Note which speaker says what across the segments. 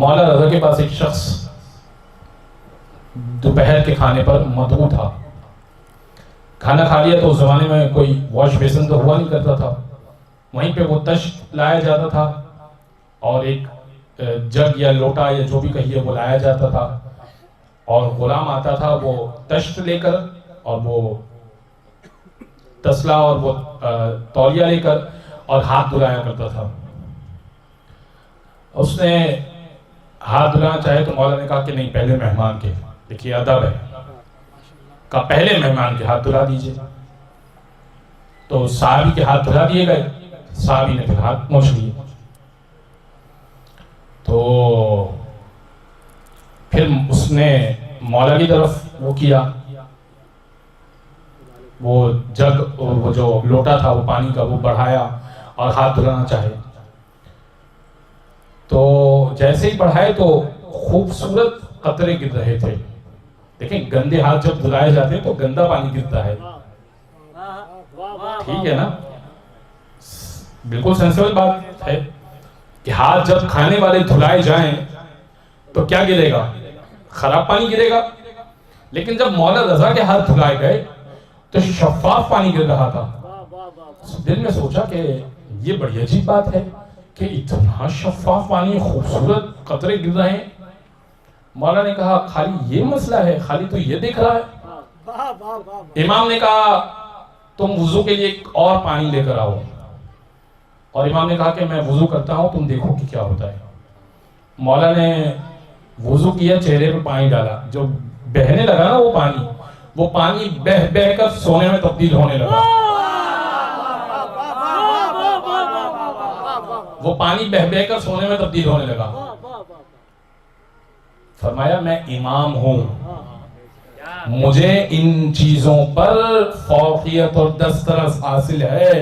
Speaker 1: मौला रज़ा के पास एक शख्स दोपहर के खाने पर मदऊ था। खाना खा लिया तो उस जमाने में कोई वॉश बेसिन तो हुआ नहीं करता था, वहीं पे वो तश्त लाया जाता था और एक जग या लोटा या जो भी कहिए वो लाया जाता था, और गुलाम आता था वो तश्त लेकर और वो तसला और वो तौलिया लेकर और हाथ धुलाया करता था। उसने हाथ धुलाना चाहे तो मौला ने कहा कि नहीं, पहले मेहमान के, देखिए अदब है, का पहले मेहमान के हाथ धुला दीजिए। तो साहबी के हाथ धुला दिए गए, साहबी ने फिर हाथ पोंछ लिए। तो फिर उसने मौला की तरफ वो किया, वो जग और वो जो लोटा था वो पानी का वो बढ़ाया और हाथ धुलाना चाहे। तो जैसे ही बढ़ाए तो खूबसूरत कतरे गिर रहे थे। देखें, गंदे हाथ जब धुलाए जाते हैं तो गंदा पानी गिरता है, ठीक है ना, बिल्कुल सेंसिबल बात है कि हाथ जब खाने वाले धुलाए जाएं तो क्या गिरेगा, खराब पानी गिरेगा। लेकिन जब मौला रज़ा के हाथ धुलाए गए तो शफाफ पानी गिर रहा था। दिल में सोचा कि ये बड़ी अजीब बात है कि इतना शफाफ पानी, खूबसूरत कतरे गिर रहे हैं। मौला ने कहा खाली ये मसला है, खाली तो ये दिख रहा है। इमाम ने कहा तुम वुजू के लिए एक और पानी लेकर आओ, और इमाम ने कहा कि मैं वुजू करता हूं, तुम देखो कि क्या होता है। मौला ने वुजू किया, चेहरे पे पानी डाला, जो बहने लगा ना वो पानी बह बह कर सोने में तब्दील होने लगा। वो पानी बह बह कर सोने में तब्दील होने लगा। फरमाया मैं इमाम हूं, मुझे इन चीजों पर फौकियत और दस्तरस हासिल है।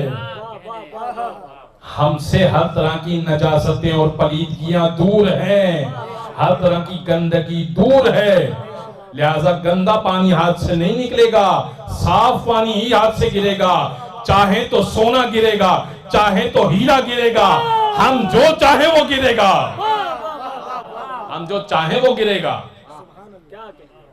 Speaker 1: हमसे हर तरह की नजासतें और पलीदगियां दूर हैं, हर तरह की गंदगी दूर है। लिहाजा गंदा पानी हाथ से नहीं निकलेगा, साफ पानी ही हाथ से गिरेगा। चाहे तो सोना गिरेगा, चाहे तो हीरा गिरेगा, हम जो चाहे वो गिरेगा, हम जो चाहे वो गिरेगा।